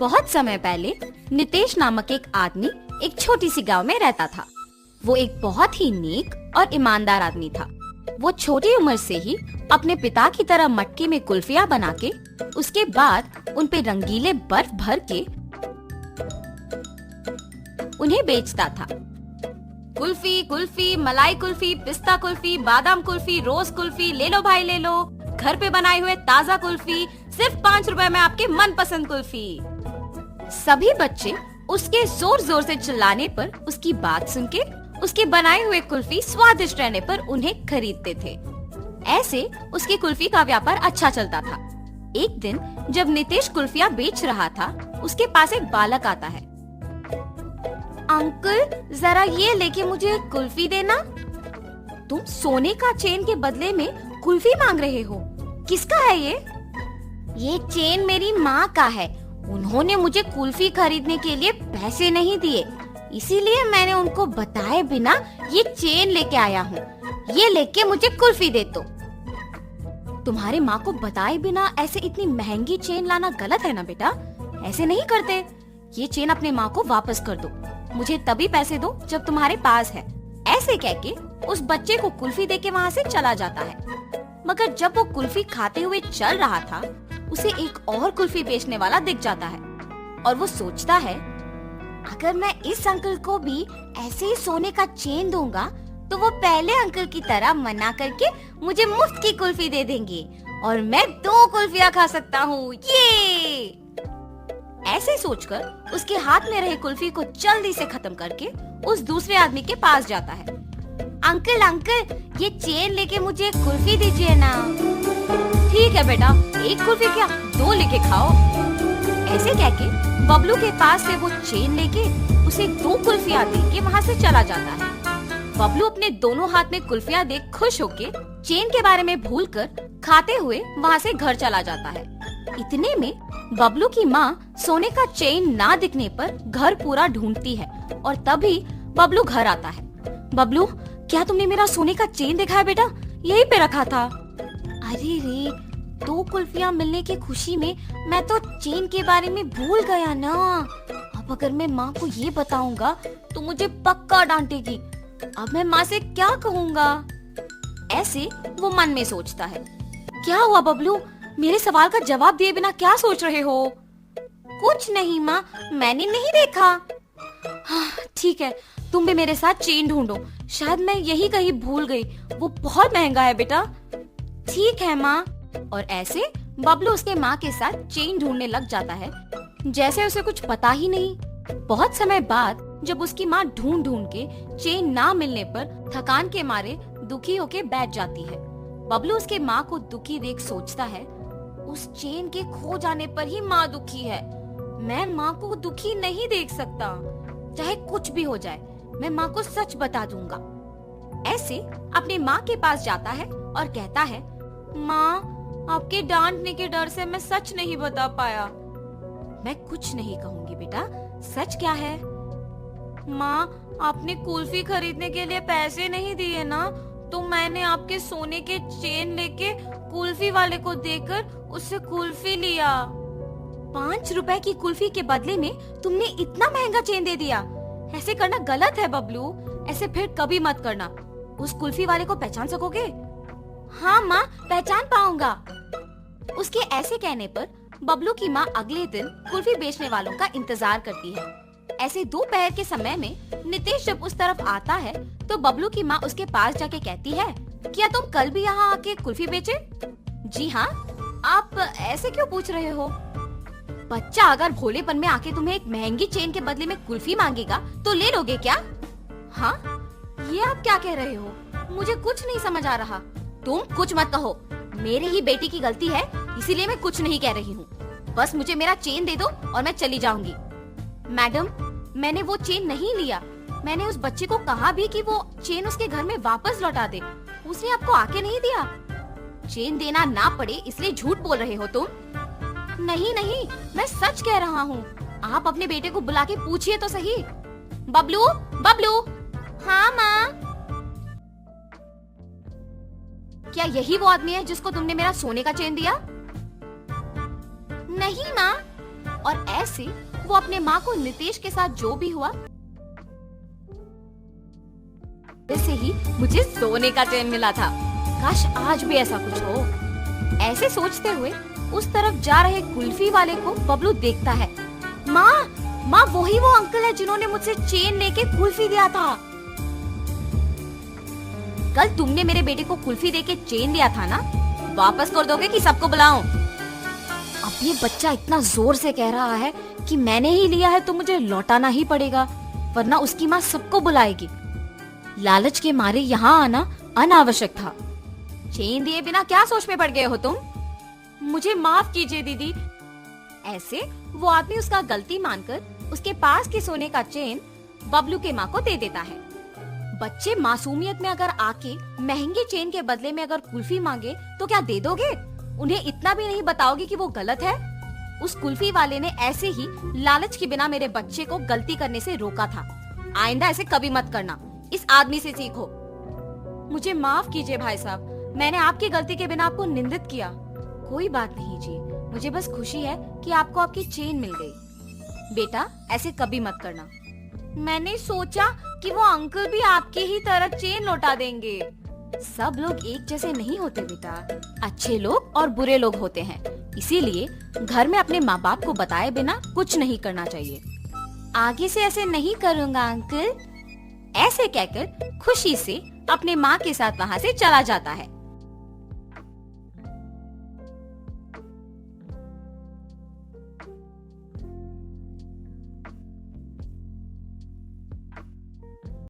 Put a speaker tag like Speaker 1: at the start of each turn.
Speaker 1: बहुत समय पहले नितेश नामक एक आदमी एक छोटी सी गांव में रहता था। वो एक बहुत ही नेक और ईमानदार आदमी था। वो छोटी उम्र से ही अपने पिता की तरह मटके में कुल्फियाँ बना के उसके बाद उन पे रंगीले बर्फ भर के उन्हें बेचता था। कुल्फी कुल्फी, मलाई कुल्फी, पिस्ता कुल्फी, बादाम कुल्फी, रोज कुल्फी, ले लो भाई ले लो, घर पे बनाए हुए ताज़ा कुल्फी, सिर्फ 5 रुपए में आपकी मनपसंद कुल्फी। सभी बच्चे उसके जोर जोर से चिल्लाने पर उसकी बात सुन के उसके बनाए हुए कुल्फी स्वादिष्ट रहने पर उन्हें खरीदते थे। ऐसे उसकी कुल्फी का व्यापार अच्छा चलता था। एक दिन जब नितेश कुल्फियाँ बेच रहा था, उसके पास एक बालक आता है। अंकल, जरा ये लेके मुझे एक कुल्फी देना। तुम सोने का चेन के बदले में कुल्फी मांग रहे हो, किसका है ये? ये चेन मेरी माँ का है। उन्होंने मुझे कुल्फी खरीदने के लिए पैसे नहीं दिए, इसीलिए मैंने उनको बताए बिना ये चेन लेके आया हूँ। ये लेके मुझे कुल्फी दे दो। तुम्हारे माँ को बताए बिना ऐसे इतनी महंगी चेन लाना गलत है ना बेटा, ऐसे नहीं करते। ये चेन अपने माँ को वापस कर दो, मुझे तभी पैसे दो जब तुम्हारे पास है। ऐसे कह के उस बच्चे को कुल्फी देके वहाँ से चला जाता है। मगर जब वो कुल्फी खाते हुए चल रहा था, उसे एक और कुल्फी बेचने वाला दिख जाता है और वो सोचता है, अगर मैं इस अंकल को भी ऐसे ही सोने का चेन दूंगा तो वो पहले अंकल की तरह मना करके मुझे मुफ्त की कुल्फी दे देंगे और मैं 2 कुल्फियाँ खा सकता हूँ। ये ऐसे सोचकर उसके हाथ में रहे कुल्फी को जल्दी से खत्म करके उस दूसरे आदमी के पास जाता है। अंकल अंकल, ये चेन लेके मुझे एक कुल्फी दीजिए ना। ठीक है बेटा, 1 कुल्फी क्या 2 लेके खाओ। ऐसे कह के बबलू के पास से वो चेन लेके उसे 2 कुल्फियाँ दे के वहाँ से चला जाता है। बबलू अपने दोनों हाथ में कुल्फियाँ देख खुश होके चेन के बारे में भूलकर खाते हुए वहाँ से घर चला जाता है। इतने में बबलू की माँ सोने का चेन ना दिखने पर घर पूरा ढूंढती है और तभी बबलू घर आता है। बबलू, क्या तुमने मेरा सोने का चेन देखा है बेटा? यहीं पे रखा था। अरे रे, 2 कुल्फियाँ मिलने की खुशी में मैं तो चेन के बारे में भूल गया ना। अब अगर मैं माँ को ये बताऊंगा तो मुझे पक्का डांटेगी। अब मैं माँ से क्या कहूँगा? ऐसे वो मन में सोचता है। क्या हुआ बबलू, मेरे सवाल का जवाब दिए बिना क्या सोच रहे हो? कुछ नहीं माँ, मैंने नहीं देखा। हाँ, ठीक है, तुम भी मेरे साथ चेन ढूंढो, शायद मैं यही कहीं भूल गई। वो बहुत महंगा है बेटा। ठीक है माँ। और ऐसे बबलू उसके माँ के साथ चेन ढूंढने लग जाता है, जैसे उसे कुछ पता ही नहीं। बहुत समय बाद जब उसकी माँ ढूंढ ढूंढ के चेन ना मिलने पर थकान के मारे दुखी होके बैठ जाती है। बबलू उसके माँ को दुखी देख सोचता है, उस चेन के खो जाने पर ही माँ दुखी है। मैं माँ को दुखी नहीं देख सकता। चाहे कुछ भी हो जाए, मैं माँ को सच बता दूंगा। ऐसे अपनी माँ के पास जाता है और कहता है, माँ, आपके डांटने के डर से मैं सच नहीं बता पाया। मैं कुछ नहीं कहूँगी बेटा, सच क्या है? माँ, आपने कुल्फी खरीदने के लिए पैसे नहीं दिए ना, तो मैंने आपके सोने के चेन लेके कुल्फी वाले को देकर उससे कुल्फी लिया। 5 रुपए की कुल्फी के बदले में तुमने इतना महंगा चेन दे दिया। ऐसे करना गलत है बबलू, ऐसे फिर कभी मत करना। उस कुल्फी वाले को पहचान सकोगे? हाँ माँ, पहचान पाऊंगा। उसके ऐसे कहने पर बबलू की माँ अगले दिन कुल्फी बेचने वालों का इंतजार करती है। ऐसे दोपहर के समय में नितेश जब उस तरफ आता है तो बबलू की माँ उसके पास जाके कहती है, क्या तुम कल भी यहाँ आके कुल्फी बेचे? जी हाँ। आप ऐसे क्यों पूछ रहे हो? बच्चा अगर भोलेपन में आके तुम्हें एक महंगी चेन के बदले में कुल्फी मांगेगा तो ले लोगे क्या? हाँ, ये आप क्या कह रहे हो? मुझे कुछ नहीं समझ आ रहा। तुम कुछ मत कहो, मेरी ही बेटी की गलती है, इसीलिए मैं कुछ नहीं कह रही हूँ। बस मुझे मेरा चेन दे दो और मैं चली जाऊंगी। मैडम, मैंने वो चेन नहीं लिया। मैंने उस बच्चे को कहा भी कि वो चेन उसके घर में वापस लौटा दे। उसने आपको आके नहीं दिया। चेन देना ना पड़े इसलिए झूठ बोल रहे हो तुम। नहीं नहीं, मैं सच कह रहा हूँ। आप अपने बेटे को बुला के पूछिए तो सही। बबलू, बबलू। हाँ माँ। क्या यही वो आदमी है जिसको तुमने मेरा सोने का चेन दिया? नहीं माँ, और ऐसे वो अपने माँ को नितेश के साथ जो भी हुआ वैसे ही मुझे सोने का चैन मिला था। काश आज भी ऐसा कुछ हो। ऐसे सोचते हुए उस तरफ जा रहे कुल्फी वाले को बबलू देखता है। माँ, माँ वही वो अंकल है जिन्होंने मुझसे चेन लेके कुल्फी दिया था। कल तुमने मेरे बेटे को कुल्फी देके चेन दिया था ना, वापस कर दोगे कि सबको बुलाऊं? अब ये बच्चा इतना जोर से कह रहा है कि मैंने ही लिया है तो मुझे लौटाना ही पड़ेगा, वरना उसकी माँ सबको बुलाएगी। लालच के मारे यहाँ आना अनावश्यक था। चेन दिए बिना क्या सोच में पड़ गए हो तुम? मुझे माफ कीजिए दीदी। ऐसे वो आदमी उसका गलती मानकर उसके पास के सोने का चेन बबलू के माँ को दे देता है। बच्चे मासूमियत में अगर आके महंगी चेन के बदले में अगर कुल्फी मांगे तो क्या दे दोगे? उन्हें इतना भी नहीं बताओगे कि वो गलत है? उस कुल्फी वाले ने ऐसे ही लालच के बिना मेरे बच्चे को गलती करने से रोका था। आइंदा ऐसे कभी मत करना, इस आदमी से सीखो। मुझे माफ कीजिए भाई साहब, मैंने आपकी गलती के बिना आपको निंदित किया। कोई बात नहीं जी, मुझे बस खुशी है कि आपको आपकी चेन मिल गई। बेटा ऐसे कभी मत करना। मैंने सोचा कि वो अंकल भी आपके ही तरह चेन लौटा देंगे। सब लोग एक जैसे नहीं होते बेटा, अच्छे लोग और बुरे लोग होते हैं। इसीलिए घर में अपने माँ बाप को बताए बिना कुछ नहीं करना चाहिए। आगे से ऐसे नहीं करूँगा अंकल। ऐसे कहकर खुशी से अपने माँ के साथ वहाँ से चला जाता है।